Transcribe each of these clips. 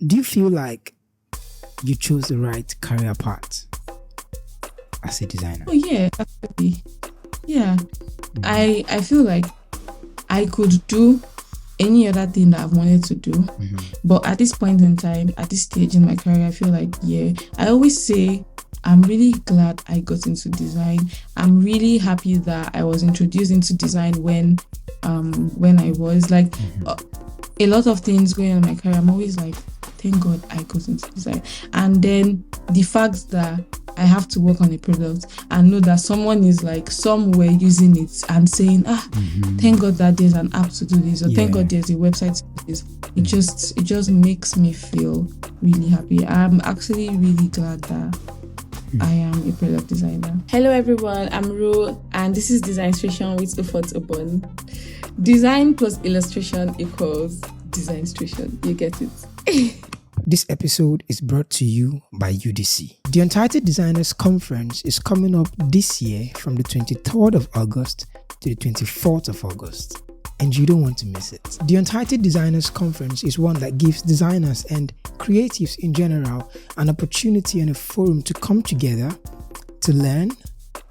Do you feel like you chose the right career path as a designer? Oh yeah, absolutely. Yeah. I feel like I could do any other thing that I've wanted to do. But at this point in time, at this stage in my career, I feel like, I always say I'm really glad I got into design. I'm really happy that I was introduced into design when I was like a lot of things going on in my career. I'm always like, thank God I got into design. And then the fact that I have to work on a product and know that someone is like somewhere using it and saying, thank God that there's an app to do this, or thank God there's a website to do this. It just makes me feel really happy. I'm actually really glad that I am a product designer. Hello everyone, I'm Ru, and this is Designstration with Ufot Obon. Design plus illustration equals Designstration. You get it. This episode is brought to you by UDC. The Untitled Designers Conference is coming up this year from the 23rd of August to the 24th of August, and you don't want to miss it. The Untitled Designers Conference is one that gives designers and creatives in general an opportunity and a forum to come together to learn,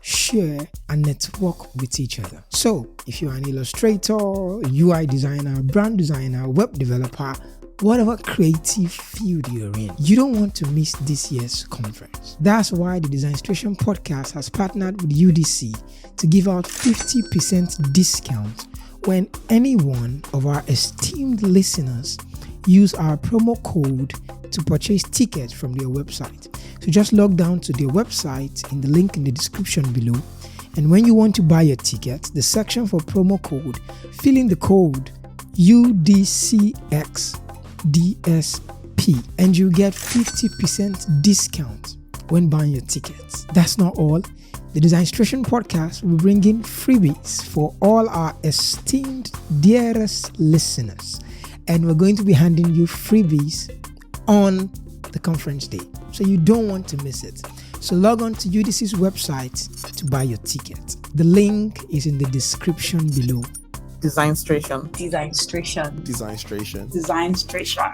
share, and network with each other. So, if you're an illustrator, UI designer, brand designer, web developer, whatever creative field you're in, you don't want to miss this year's conference. That's why the Designstration podcast has partnered with UDC to give out 50% discount when any one of our esteemed listeners use our promo code to purchase tickets from their website. So just log down to their website in the link in the description below, and when you want to buy your ticket, the section for promo code, fill in the code UDCX DSP and you get 50% discount when buying your tickets. That's not all. The Designstration podcast will bring in freebies for all our esteemed dearest listeners, and we're going to be handing you freebies on the conference day, so you don't want to miss it. So log on to UDC's website to buy your ticket. The link is in the description below. Designstration. Designstration. Designstration. Designstration.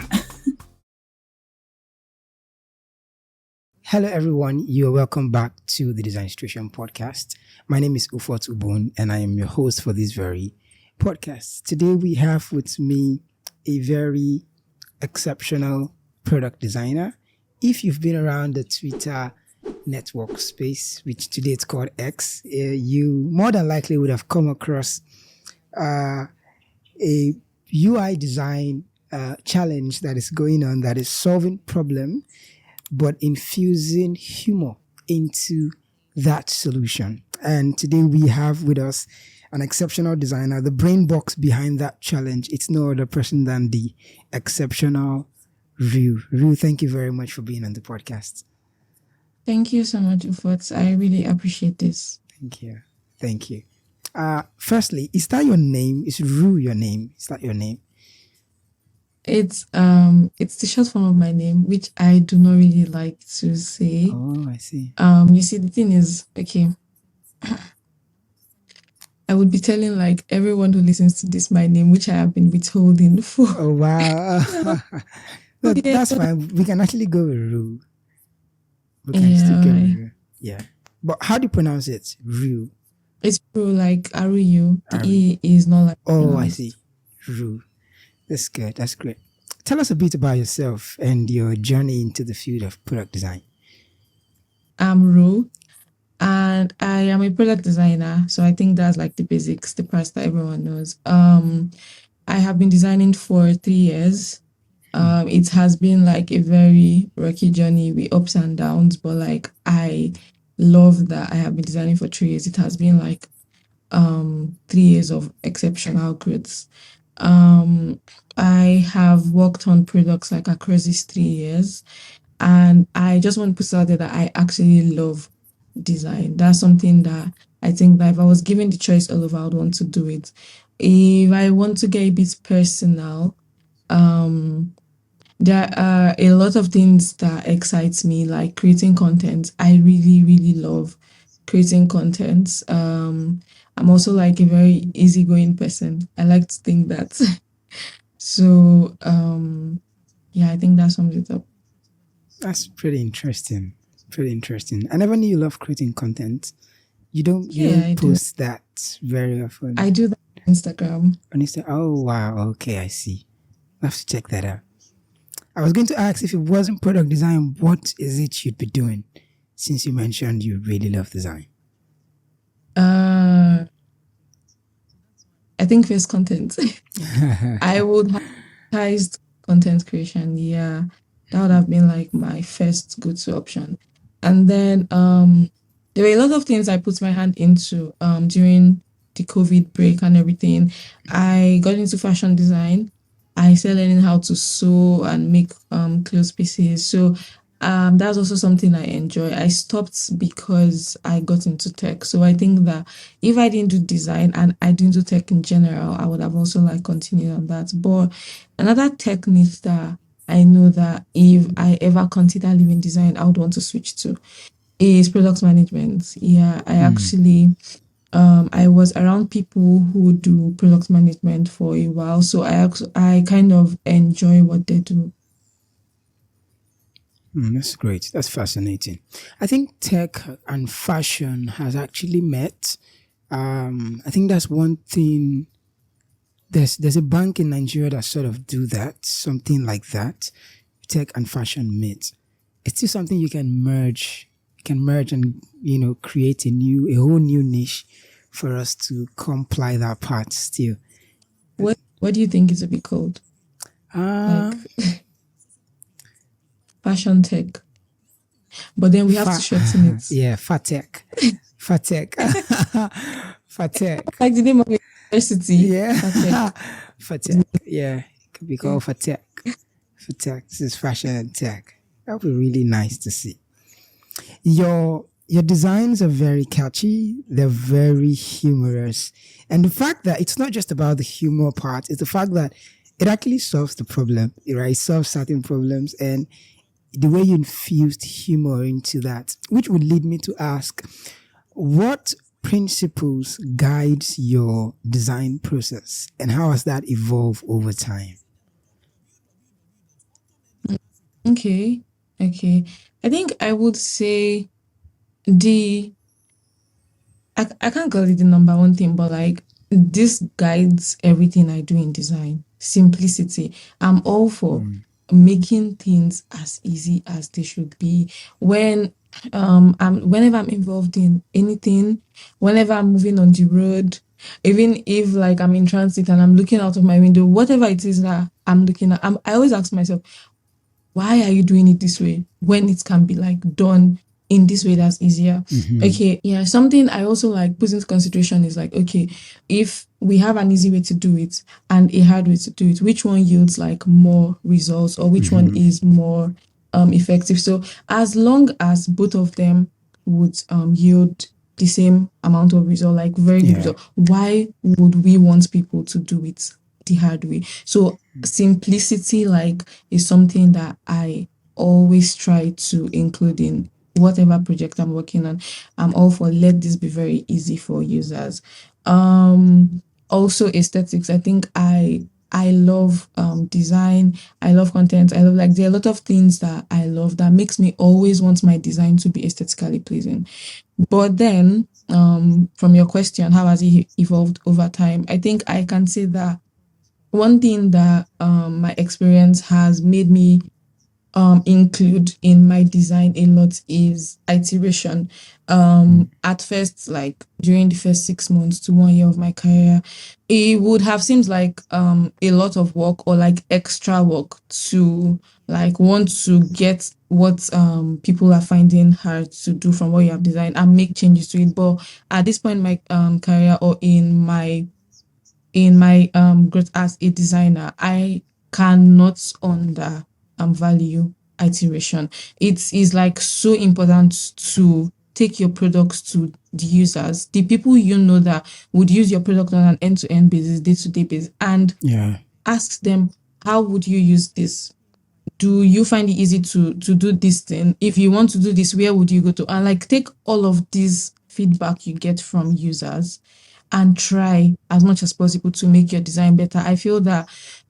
Hello everyone, you're welcome back to the Designstration podcast. My name is Ufot Ubon and I am your host for this very podcast. Today we have with me a very exceptional product designer. If you've been around the Twitter network space, which today it's called X, you more than likely would have come across a UI design challenge that is going on, that is solving problem but infusing humor into that solution. And today we have with us an exceptional designer, the brain box behind that challenge. It's no other person than the exceptional Ru. Ru, thank you very much for being on the podcast. Thank you so much, Ufot. I really appreciate this. Thank you. Firstly, is that your name? Is Ru your name? Is that your name? It's the short form of my name, which I do not really like to say. Oh, I see. You see, the thing is, okay, I would be telling like everyone who listens to this my name, which I have been withholding for. Oh wow. No, that's fine. We can actually go with Ru. We can still go with Ru. Yeah. But how do you pronounce it? Ru. It's Ru, like Aruyu. The E is not like. Oh, I see. Ru. That's good. That's great. Tell us a bit about yourself and your journey into the field of product design. I'm Ru, and I am a product designer. So I think that's like the basics, the parts that everyone knows. I have been designing for 3 years. It has been like a very rocky journey with ups and downs, but like I love that I have been designing for 3 years. It has been like 3 years of exceptional growth. I have worked on products like across these 3 years, and I just want to put out there that I actually love design. That's something that I think that if I was given the choice all over, I would want to do it. If I want to get a bit personal, there are a lot of things that excites me, like creating content. I really, really love creating content. I'm also like a very easygoing person. I like to think that. So Yeah, I think that sums it up. That's pretty interesting. Pretty interesting. I never knew you love creating content. You Yeah, I don't do. post that very often I do that on Instagram. on Insta. Oh wow, okay, I see. I have to check that out. I was going to ask, if it wasn't product design, what is it you'd be doing? Since you mentioned you really love design. Uh, I think first content. I would have advertised content creation. Yeah, that would have been like my first go-to option. And then there were a lot of things I put my hand into during the COVID break and everything. I got into fashion design. I started learning how to sew and make clothes pieces. So that's also something I enjoy. I stopped because I got into tech. So I think that if I didn't do design and I didn't do tech in general, I would have also like continued on that. But another technique that I know that if I ever consider leaving design, I would want to switch to is product management. Yeah, I actually I was around people who do product management for a while, so I kind of enjoy what they do. That's great. That's fascinating. I think tech and fashion has actually met. I think that's one thing. There's a bank in Nigeria that sort of do that, something like that. Tech and fashion meet. It's still something you can merge. You can merge and create a whole new niche for us to comply that part still. What do you think it would be called? Uh, Like fashion tech. But then we have to shorten it. yeah, Fatech. Fatech. Fatech. Like the name of the university. Yeah. Fatech. Fatech. Yeah. It could be called Fatech. Fatech. This is fashion and tech. That would be really nice to see. Your designs are very catchy. They're very humorous. And the fact that it's not just about the humor part, it's the fact that it actually solves the problem, right? It solves certain problems, and the way you infused humor into that, which would lead me to ask, what principles guides your design process and how has that evolved over time? Okay. Okay. I think I would say the I can't call it the number one thing, but like this guides everything I do in design. Simplicity. I'm all for making things as easy as they should be. Whenever I'm involved in anything, whenever I'm moving on the road, even if like I'm in transit and I'm looking out of my window, whatever it is that I'm looking at, I always ask myself, why are you doing it this way when it can be like done in this way that's easier? Okay, yeah. Something I also like put into consideration is like, okay, if we have an easy way to do it and a hard way to do it, which one yields like more results or which one is more effective? So as long as both of them would yield the same amount of result, like very good result, why would we want people to do it the hard way? So simplicity like is something that I always try to include in whatever project I'm working on. I'm all for let this be very easy for users. Also aesthetics. I think I love design. I love content. I love like there are a lot of things that I love that makes me always want my design to be aesthetically pleasing. But then from your question, how has it evolved over time? I think I can say that one thing that my experience has made me include in my design a lot is iteration. At first, like during the first 6 months to 1 year of my career, it would have seemed like a lot of work or like extra work to like want to get what people are finding hard to do from what you have designed and make changes to it. But at this point in my career or in my growth as a designer, I cannot value iteration. It is like so important to take your products to the users, the people you know that would use your product on an end-to-end basis, day-to-day basis, and ask them, how would you use this? Do you find it easy to do this thing? If you want to do this, where would you go to? And like take all of this feedback you get from users and try as much as possible to make your design better. I feel that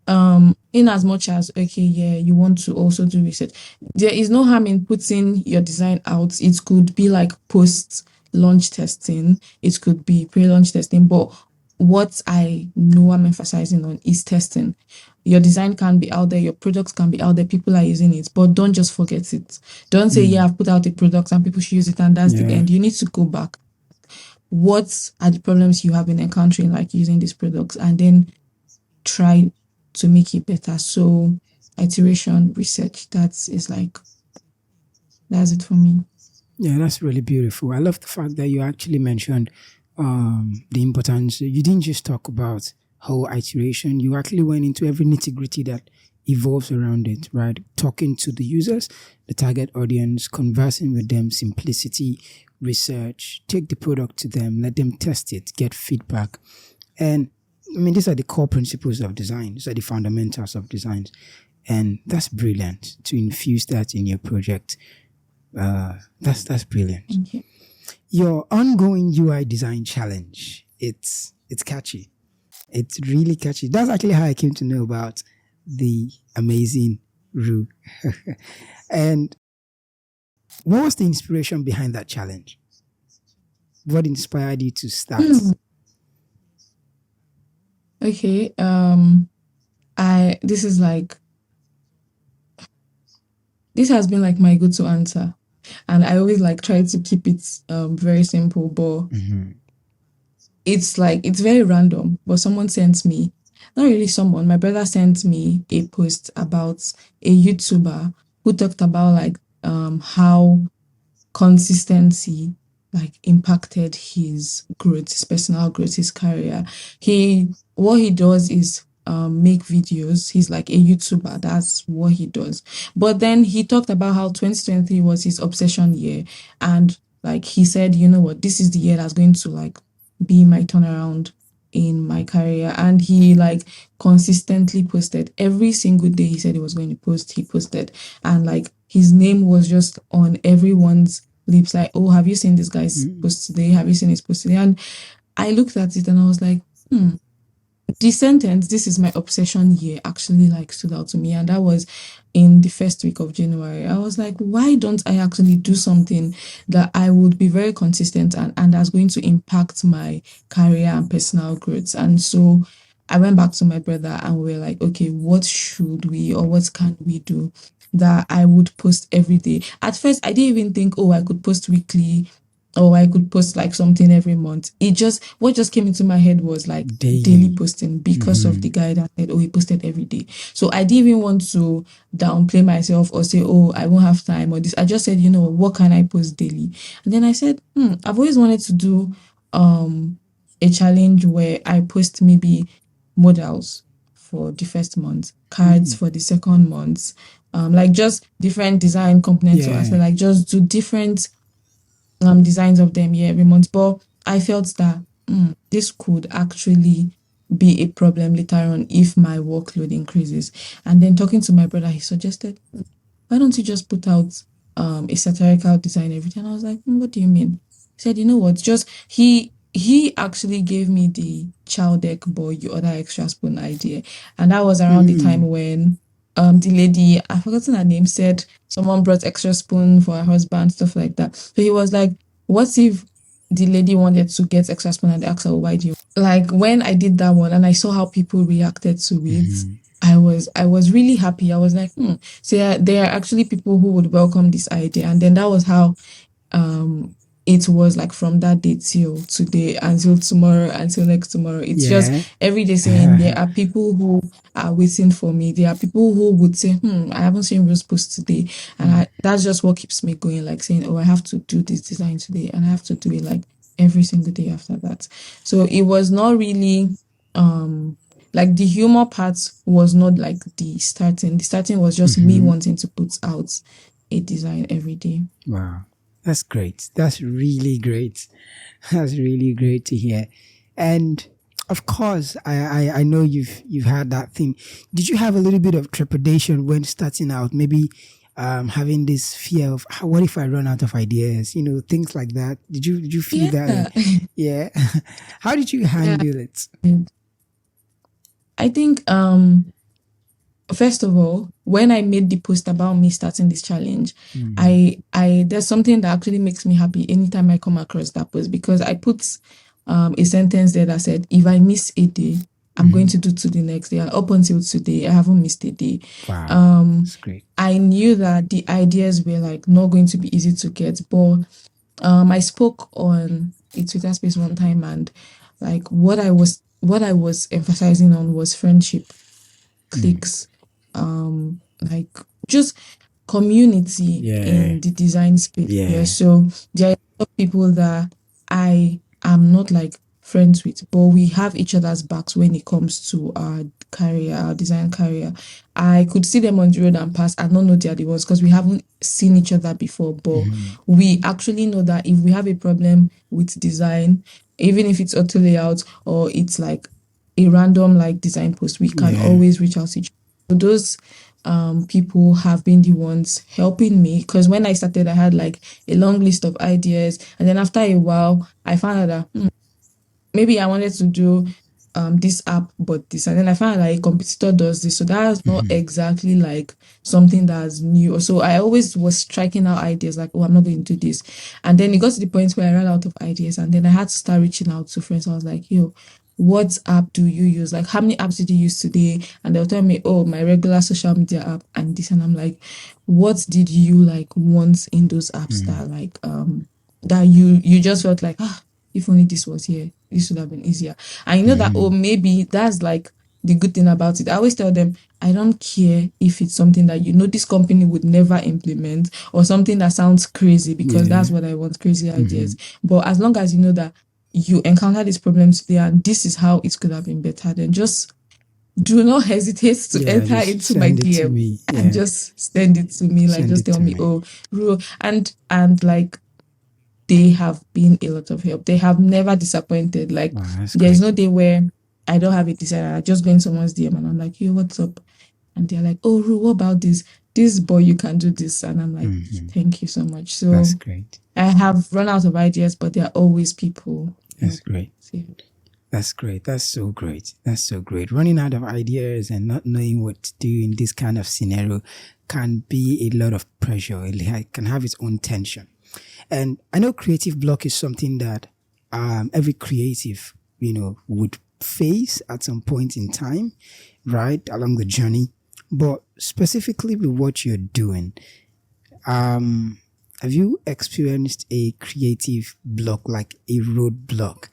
in as much as okay, yeah, you want to also do research, there is no harm in putting your design out. It could be like post launch testing, it could be pre-launch testing, but what I know I'm emphasizing on is testing. Your design can be out there, your products can be out there, people are using it, but don't just forget it. Don't say, yeah, I've put out a product and people should use it and that's the Yeah. end. You need to go back. What are the problems you have been encountering, like using these products, and then try to make it better. So iteration, research, that's it for me. Yeah, that's really beautiful. I love the fact that you actually mentioned the importance. You didn't just talk about whole iteration, you actually went into every nitty gritty that evolves around it, right? Talking to the users, the target audience, conversing with them, simplicity, research, take the product to them, let them test it, get feedback. And I mean, these are the core principles of design, these are the fundamentals of designs. And that's brilliant to infuse that in your project. That's brilliant. Thank you. Your ongoing UI design challenge, it's catchy. It's really catchy. That's actually how I came to know about the amazing Rue. And what was the inspiration behind that challenge? What inspired you to start? Okay. This has been like my go-to answer. And I always like try to keep it very simple, but it's very random. But someone sent me, not really someone, my brother sent me a post about a YouTuber who talked about like how consistency like impacted his growth, his personal growth, his career. What he does is make videos. He's like a YouTuber. That's what he does. But then he talked about how 2023 was his obsession year, and like he said, you know what, this is the year that's going to like be my turnaround in my career. And he like consistently posted every single day. He said he was going to post, he posted, and like his name was just on everyone's lips, like, oh, have you seen this guy's post today? Have you seen his post today? And I looked at it and I was like, the sentence, this is my obsession year, actually like stood out to me. And that was in the first week of January. I was like, why don't I actually do something that I would be very consistent and that's going to impact my career and personal growth? And so I went back to my brother and we were like, okay, what should we or what can we do that I would post every day? At first, I didn't even think, oh, I could post weekly or I could post like something every month. What just came into my head was like daily posting because of the guy that said, oh, he posted every day. So I didn't even want to downplay myself or say, oh, I won't have time or this. I just said, you know, what can I post daily? And then I said, I've always wanted to do a challenge where I post maybe models for the first month, cards for the second month, like just different design components or aspects, like just do different designs of them every month. But I felt that this could actually be a problem later on if my workload increases. And then talking to my brother, he suggested, why don't you just put out a satirical design every day? And I was like, what do you mean? He said, you know what, just he actually gave me the child deck boy, you order extra spoon idea. And that was around the time when the lady, I've forgotten her name, said someone brought extra spoon for her husband, stuff like that. So he was like, what if the lady wanted to get extra spoon and they asked her, why do you? Like when I did that one and I saw how people reacted to it, I was really happy. I was like, so there are actually people who would welcome this idea. And then that was how it was like from that day till today, until tomorrow, until next tomorrow. It's just every day saying there are people who are waiting for me. There are people who would say, I haven't seen Rose post today. And that's just what keeps me going, like saying, oh, I have to do this design today and I have to do it like every single day after that. So it was not really like the humor part was not like the starting. The starting was just me wanting to put out a design every day. Wow. That's great. That's really great. That's really great to hear. And of course, I know you've had that thing. Did you have a little bit of trepidation when starting out? Maybe having this fear of what if I run out of ideas? You know, things like that. Did you feel that? Yeah. How did you handle it? I think first of all, when I made the post about me starting this challenge, I there's something that actually makes me happy anytime I come across that post, because I put a sentence there that said, if I miss a day, I'm going to do to the next day. And up until today, I haven't missed a day. Wow, that's great. I knew that the ideas were like not going to be easy to get, but I spoke on a Twitter space one time, and like what I was emphasizing on was friendship, cliques, like just community in the design space. Yeah. So there are a lot of people that I am not like friends with, but we have each other's backs when it comes to our career, our design career. I could see them on the road and pass and not know they're the ones, because we haven't seen each other before, but we actually know that if we have a problem with design, even if it's auto layout or it's like a random like design post, we can always reach out to each other. So those people have been the ones helping me, because when I started, I had like a long list of ideas, and then after a while, I found out that maybe I wanted to do this app, but this, and then I found out like a competitor does this, so that's not exactly like something that's new. So I always was striking out ideas like, oh, I'm not going to do this, and then it got to the point where I ran out of ideas, and then I had to start reaching out to friends. I was like, yo, what app do you use? Like, how many apps did you use today? And they'll tell me, oh, my regular social media app and this. And I'm like, what did you like want in those apps that like that you just felt like, if only this was here, this would have been easier. And you know that, oh, maybe that's like the good thing about it. I always tell them, I don't care if it's something that this company would never implement, or something that sounds crazy, because that's what I want, crazy ideas. But as long as you know that you encounter these problems today and this is how it could have been better, then just do not hesitate to enter into my DM and just send it to me. Like, just tell me, oh, Ru, and like, they have been a lot of help. They have never disappointed. Like, there's no day where I don't have a designer. I just go in someone's DM and I'm like, yo, what's up? And they're like, oh, Ru, what about this? This boy, you can do this. And I'm like, thank you so much. So that's great. I have run out of ideas, but there are always people. That's great. That's great. That's so great. That's so great. Running out of ideas and not knowing what to do in this kind of scenario can be a lot of pressure. It can have its own tension. And I know creative block is something that every creative, would face at some point in time, right, along the journey. But specifically with what you're doing, have you experienced a creative block, like a roadblock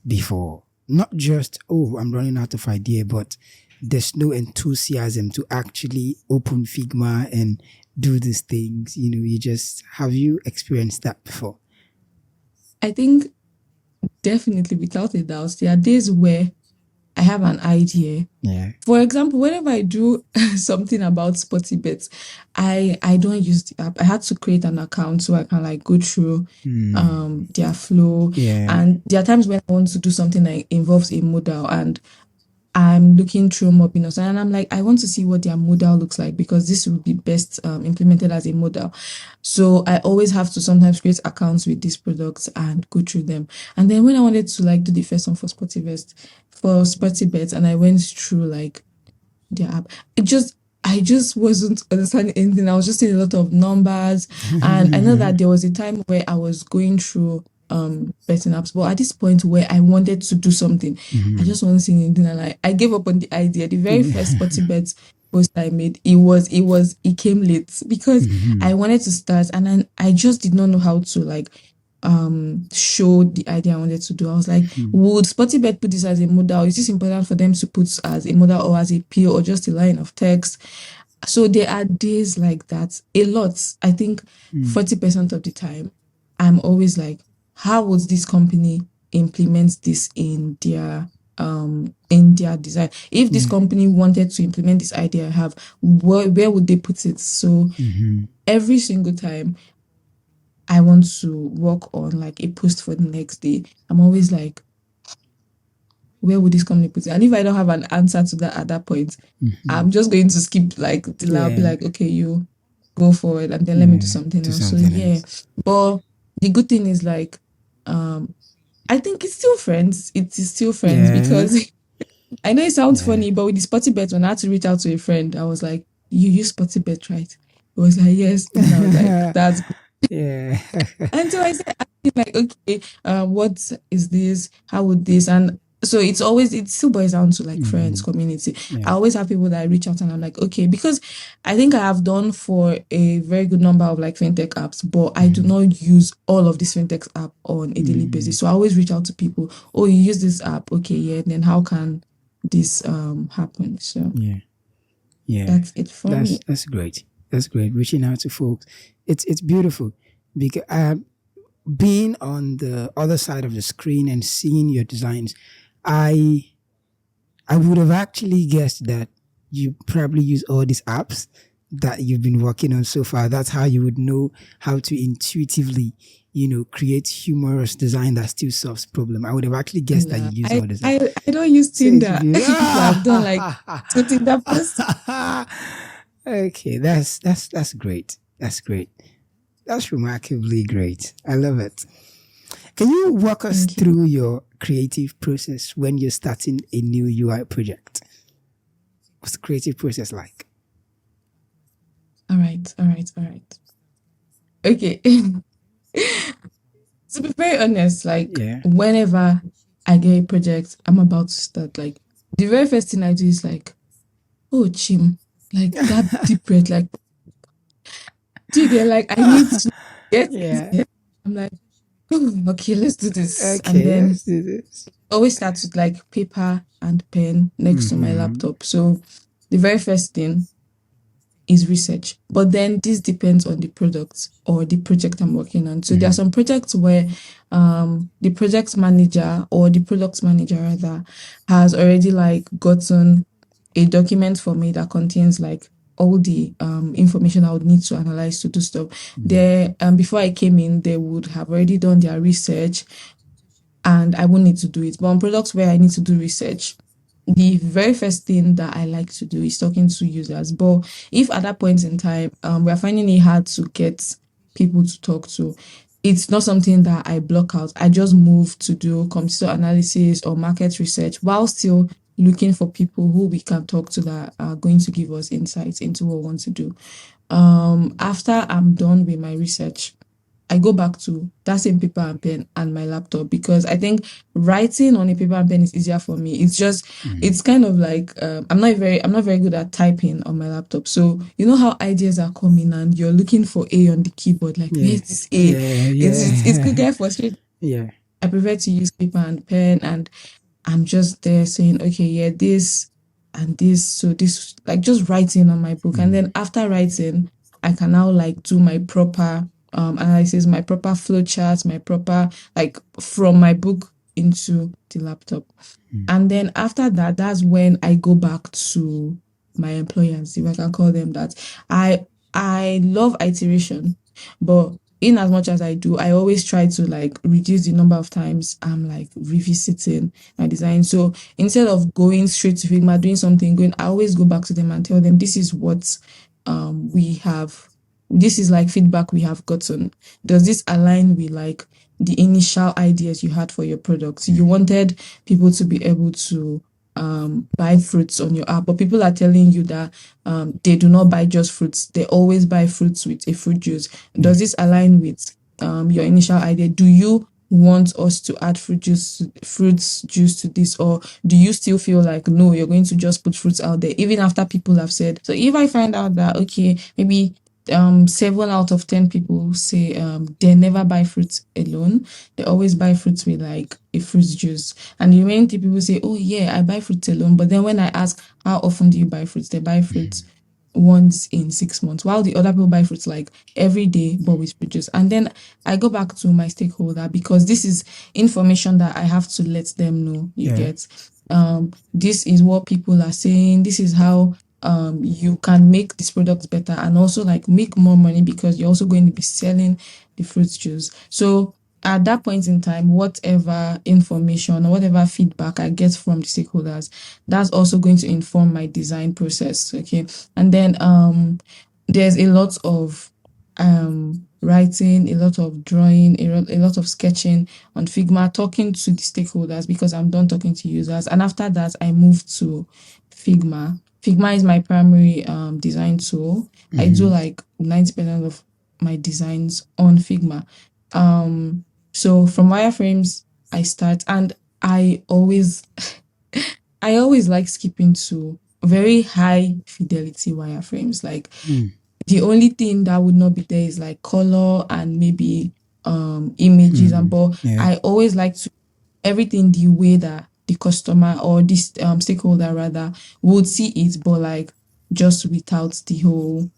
before? Not just, oh, I'm running out of idea, but there's no enthusiasm to actually open Figma and do these things. Have you experienced that before? I think definitely, without a doubt, there are days where I have an idea. Yeah. For example, whenever I do something about Spotty Bets, I don't use the app. I had to create an account so I can like go through their flow. Yeah. And there are times when I want to do something that involves a modal, and I'm looking through Mobinos, and I'm like, I want to see what their modal looks like, because this would be best implemented as a modal. So I always have to sometimes create accounts with these products and go through them. And then when I wanted to like do the first one for Spotty Bets, and I went through like their app, I just wasn't understanding anything. I was just seeing a lot of numbers. And I know that there was a time where I was going through betting apps, but at this point where I wanted to do something, I just wasn't seeing anything, and I gave up on the idea. The very first Spotty Bets post I made, it came late, because I wanted to start, and then I just did not know how to like show the idea I wanted to do. I was like, would Spotty Bet put this as a modal? Is this important for them to put as a modal or as a PO or just a line of text? So there are days like that, a lot. I think 40% of the time I'm always like, how would this company implement this in their design? If this company wanted to implement this idea I have, where would they put it? So every single time I want to work on like a post for the next day, I'm always like, where would this company put it? And if I don't have an answer to that at that point, I'm just going to skip like till I'll be like, okay, you go forward, and then let me do something else. But the good thing is like, I think it's still friends. It is still friends, because I know it sounds Yeah. funny, but with the Spotty Bet, when I had to reach out to a friend, I was like, "You use Spotty Bet, right?" He was like, "Yes." And I was like, "That's good." Yeah. And so I said, like, okay, what is this? How would this? And so it still boils down to like friends, community. I Yeah. always have people that I reach out and I'm like, okay, because I think I have done for a very good number of like fintech apps, but I do not use all of these fintech app on a daily basis. So I always reach out to people. Oh, you use this app? Okay, yeah. Then how can this happen? So Yeah. that's it for me. That's great. That's great. Reaching out to folks. It's beautiful because being on the other side of the screen and seeing your designs, I would have actually guessed that you probably use all these apps that you've been working on so far. That's how you would know how to intuitively, create humorous design that still solves problem. I would have actually guessed that you use all these apps. I don't use So it's Tinder. I've done like 2 Tinder posts. Okay, that's great. That's great. That's remarkably great. I love it. Can you walk us Thank you. through your creative process when you're starting a new UI project? What's the creative process like? All right. Okay. To be very honest, like Yeah. whenever I get a project, I'm about to start. Like the very first thing I do is like, oh Chim, like that deep breath, like do you get like I need to get Yeah. this. I'm like, oh, okay, let's do this. And Okay, then let's do this. always starts with like paper and pen next to my laptop. So the very first thing is research. But then this depends on the product or the project I'm working on. So there are some projects where the project manager or the product manager rather has already like gotten a document for me that contains like all the information I would need to analyze to do stuff. There before I came in, they would have already done their research and I won't need to do it. But on products where I need to do research, the very first thing that I like to do is talking to users. But if at that point in time, we're finding it hard to get people to talk to, it's not something that I block out. I just move to do computer analysis or market research while still looking for people who we can talk to that are going to give us insights into what we want to do. After I'm done with my research, I go back to that same paper and pen and my laptop because I think writing on a paper and pen is easier for me. It's just, it's kind of like I'm not very good at typing on my laptop. So you know how ideas are coming and you're looking for A on the keyboard, like where's this A? It's could get frustrating. Yeah. I prefer to use paper and pen, and I'm just there saying, okay, yeah, this and this. So this, like just writing on my book, and then after writing, I can now like do my proper analysis, my proper flow charts, my proper like from my book into the laptop. And then after that, that's when I go back to my employers, if I can call them that. I love iteration, but in as much as I do, I always try to like reduce the number of times I'm like revisiting my design. So instead of going straight to Figma, doing something, I always go back to them and tell them this is what we have. This is like feedback we have gotten. Does this align with like the initial ideas you had for your products? You wanted people to be able to buy fruits on your app, but people are telling you that they do not buy just fruits. They always buy fruits with a fruit juice. Does this align with your initial idea? Do you want us to add fruit juice to this, or do you still feel like no, you're going to just put fruits out there even after people have said? So if I find out that okay, maybe 7 out of 10 people say they never buy fruits alone, they always buy fruits with like a fruit juice, and the remaining people say, oh yeah, I buy fruits alone. But then when I ask how often do you buy fruits, they buy fruits once in 6 months, while the other people buy fruits like every day but with fruit juice. And then I go back to my stakeholder because this is information that I have to let them know. You get this is what people are saying, this is how you can make this product better and also like make more money because you're also going to be selling the fruit juice. So at that point in time, whatever information or whatever feedback I get from the stakeholders, that's also going to inform my design process. Okay. And then there's a lot of writing, a lot of drawing, a lot of sketching on Figma, talking to the stakeholders because I'm done talking to users. And after that, I moved to Figma. Figma is my primary design tool. I do like 90% of my designs on Figma. So from wireframes, I start, and I always I always like skipping to very high fidelity wireframes. Like the only thing that would not be there is like color and maybe images, and but I always like to everything the way that the customer or this stakeholder rather would see it, but like just without the whole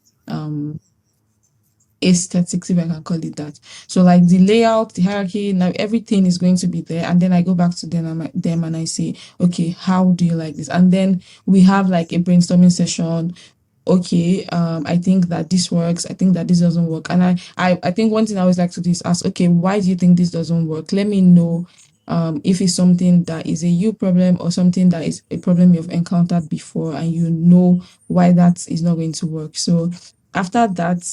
aesthetics, if I can call it that. So like the layout, the hierarchy, now everything is going to be there. And then I go back to them and I say, okay, how do you like this? And then we have like a brainstorming session. Okay, I think that this works. I think that this doesn't work. And I think one thing I always like to do is ask, okay, why do you think this doesn't work? Let me know if it's something that is a you problem or something that is a problem you've encountered before and you know why that is not going to work. So after that,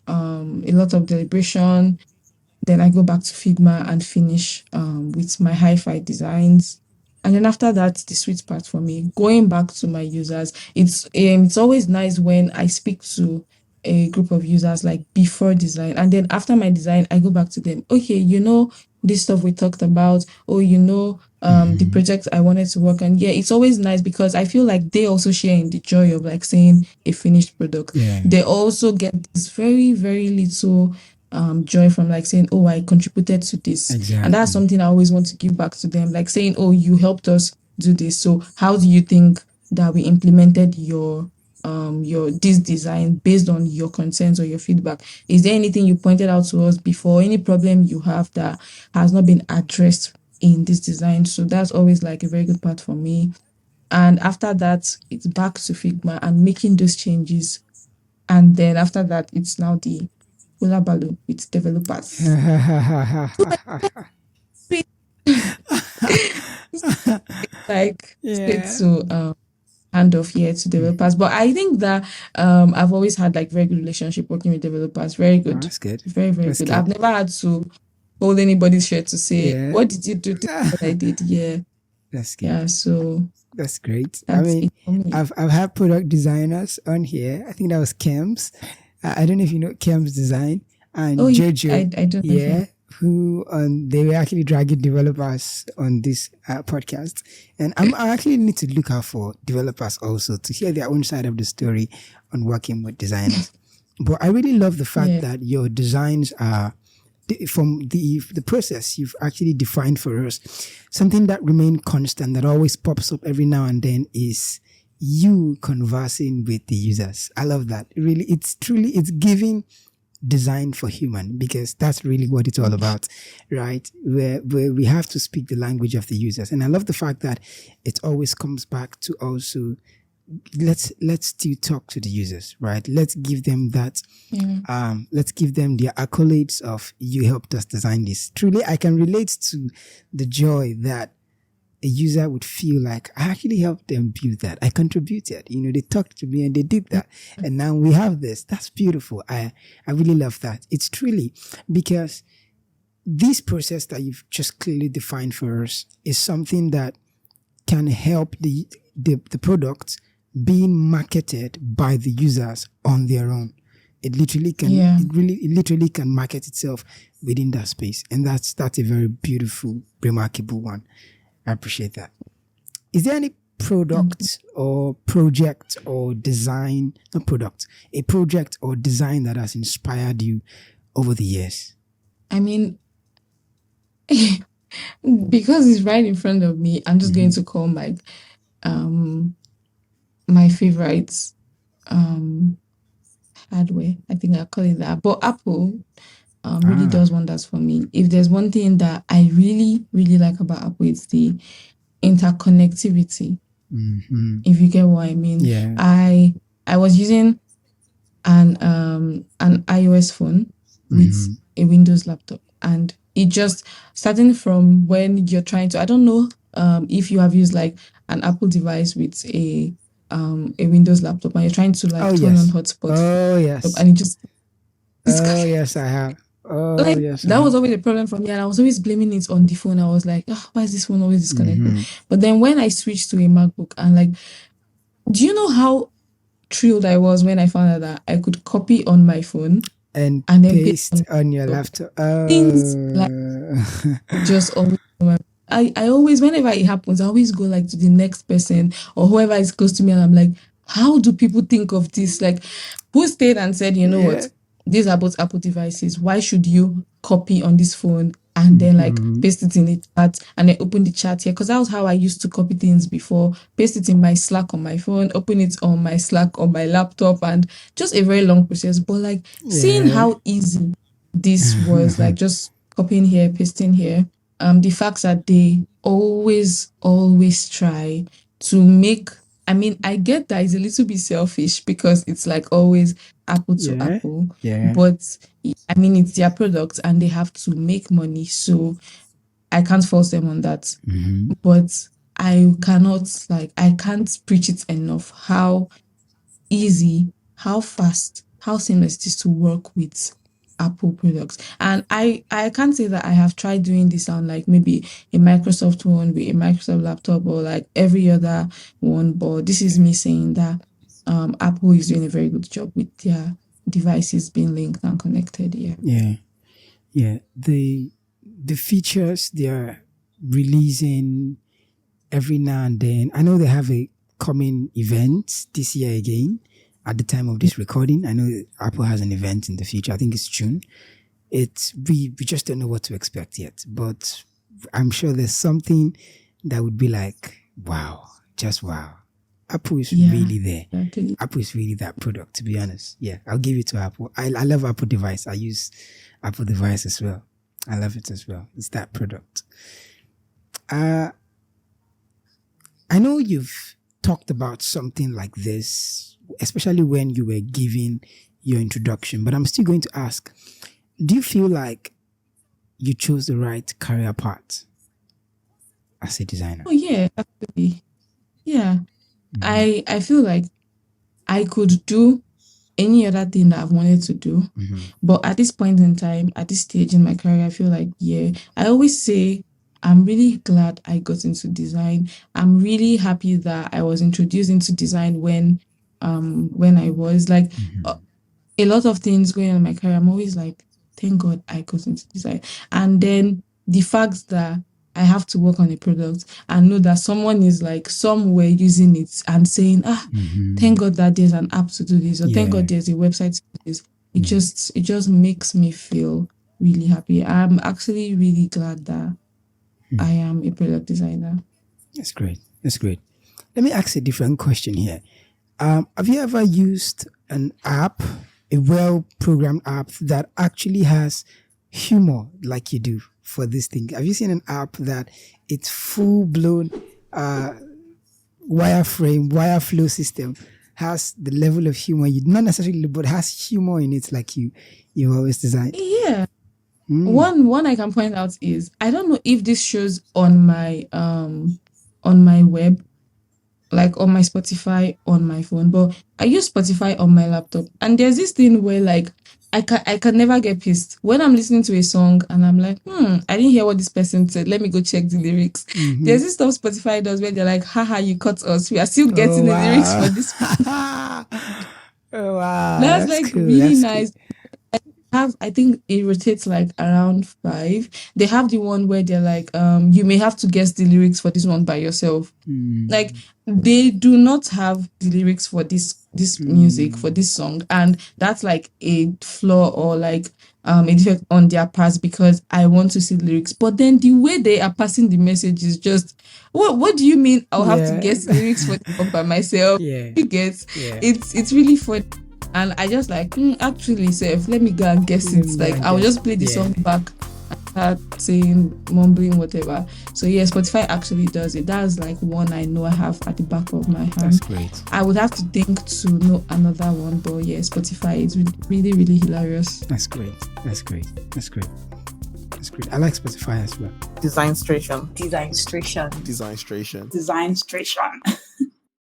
a lot of deliberation. Then I go back to Figma and finish with my hi-fi designs. And then after that, the sweet part for me, going back to my users, it's always nice when I speak to a group of users like before design, and then after my design, I go back to them. Okay, this stuff we talked about, or the project I wanted to work on. Yeah, it's always nice because I feel like they also share in the joy of like seeing a finished product. Yeah. They also get this very, very little joy from like saying, oh, I contributed to this. Exactly. And that's something I always want to give back to them, like saying, oh, you helped us do this. So how do you think that we implemented your this design based on your concerns or your feedback? Is there anything you pointed out to us before, any problem you have that has not been addressed in this design? So that's always like a very good part for me. And after that, it's back to Figma and making those changes. And then after that, it's now the hula balloon with developers. Like straight to hand off here to developers. But I think that I've always had like very good relationship working with developers. Very good. Oh, that's good. Very, very That's good. good. I've never had to hold anybody's shirt to say, Yeah. what did you do? This is what I did. Yeah. That's good. Yeah. So That's great. that's I mean, it for me. I've had product designers on here. I think that was Kems. I don't know if you know Kems Design and Oh, yeah, Jojo. I don't know. Yeah, who they were actually dragging developers on this podcast, and I actually need to look out for developers also to hear their own side of the story on working with designers. But I really love the fact that your designs are from the process you've actually defined for us. Something that remained constant that always pops up every now and then is you conversing with the users. I love that. Really, it's giving design for human, because that's really what it's all about, right? Where we have to speak the language of the users. And I love the fact that it always comes back to also let's still talk to the users, right? Let's give them that let's give them the accolades of you helped us design this. Truly, I can relate to the joy that a user would feel like I actually helped them build that. I contributed. They talked to me and they did that. And now we have this. That's beautiful. I really love that. It's truly because this process that you've just clearly defined for us is something that can help the product being marketed by the users on their own. It literally can it literally can market itself within that space. And that's a very beautiful, remarkable one. I appreciate that. Is there any product or project or design, not product, a project or design that has inspired you over the years? I mean, because it's right in front of me, I'm just going to call my favorite hardware. I think I'll call it that. But Apple really does wonders for me. If there's one thing that I really, really like about Apple, it's the interconnectivity. If you get what I mean. Yeah. I was using an iOS phone with a Windows laptop, and it just starting from when you're trying to, I don't know if you have used like an Apple device with a Windows laptop and you're trying to like turn on hotspots. Oh yes. And it just This Oh yes, I have. Oh like yes, I that was have. always a problem for me, and I was always blaming it on the phone. I was like, oh, why is this phone always disconnected? Mhm. But then when I switched to a MacBook, and like, do you know how thrilled I was when I found out that I could copy on my phone And and then paste paste on your laptop? laptop. Things like just always. I always, whenever it happens, I always go like to the next person or whoever is close to me, and I'm like, how do people think of this? Like, who stayed and said, you know Yeah. what, these are both Apple devices. Why should you copy on this phone and then like paste it in the chat and then open the chat here? Because that was how I used to copy things before. Paste it in my Slack on my phone, open it on my Slack on my laptop, and just a very long process. But like seeing Yeah. how easy this was, like just copying here, pasting here. The fact that they always try to make, I mean, I get that it's a little bit selfish because it's like always Apple to Yeah. Apple, Yeah. but I mean, it's their product and they have to make money. So I can't force them on that. Mhm. But I can't preach it enough how easy, how fast, how seamless it is to work with Apple products. And I can't say that I have tried doing this on like maybe a Microsoft one with a Microsoft laptop or like every other one, but this is me saying that Apple is doing a very good job with their devices being linked and connected. Yeah. Yeah. Yeah. The features they are releasing every now and then. I know they have a coming event this year again. At the time of this recording, I know Apple has an event in the future. I think it's June. We just don't know what to expect yet, but I'm sure there's something that would be like, wow, just wow. Apple is Yeah. really there. Exactly. Apple is really that product, to be honest. Yeah, I'll give it to Apple. I love Apple device. I use Apple device as well. I love it as well. It's that product. I know you've talked about something like this, especially when you were giving your introduction, but I'm still going to ask, do you feel like you chose the right career path as a designer? Oh yeah, absolutely. Yeah. I feel like I could do any other thing that I've wanted to do. But at this point in time, at this stage in my career, I feel like, yeah, I always say I'm really glad I got into design. I'm really happy that I was introduced into design when I was like a lot of things going on in my career. I'm always like, thank God I got into design. And then the fact that I have to work on a product and know that someone is like somewhere using it and saying, thank God that there's an app to do this, or thank Yeah. God there's a website to do this. It just makes me feel really happy. I'm actually really glad that I am a product designer. That's great. That's great. Let me ask a different question here. Have you ever used an app, a well-programmed app that actually has humor like you do for this thing? Have you seen an app that it's full-blown wireframe, wire flow system, has the level of humor you not necessarily, but has humor in it like you always design? Yeah. One I can point out is, I don't know if this shows on my web, like on my Spotify on my phone, but I use Spotify on my laptop. And there's this thing where like I can never get pissed when I'm listening to a song and I'm like, I didn't hear what this person said. Let me go check the lyrics. There's this stuff Spotify does where they're like, haha, you cut us. We are still getting the lyrics for this. Oh wow. That's like cool. really That's nice. I think it rotates like around 5. They have the one where they're like, you may have to guess the lyrics for this one by yourself. Like they do not have the lyrics for this music, for this song, and that's like a flaw or like a defect on their part because I want to see the lyrics. But then the way they are passing the message is just, what do you mean I'll have to guess the lyrics for this song by myself? Yeah. You get Yeah. it's really fun. And I just like, actually, Seth, let me go and guess it. Like, I'll just play the song back and start saying, mumbling, whatever. So, yeah, Spotify actually does it. That's like one I know I have at the back of my hand. That's great. I would have to think to know another one, but yeah, Spotify is really, really hilarious. That's great. That's great. That's great. That's great. I like Spotify as well. Designstration. Designstration. Designstration. Designstration.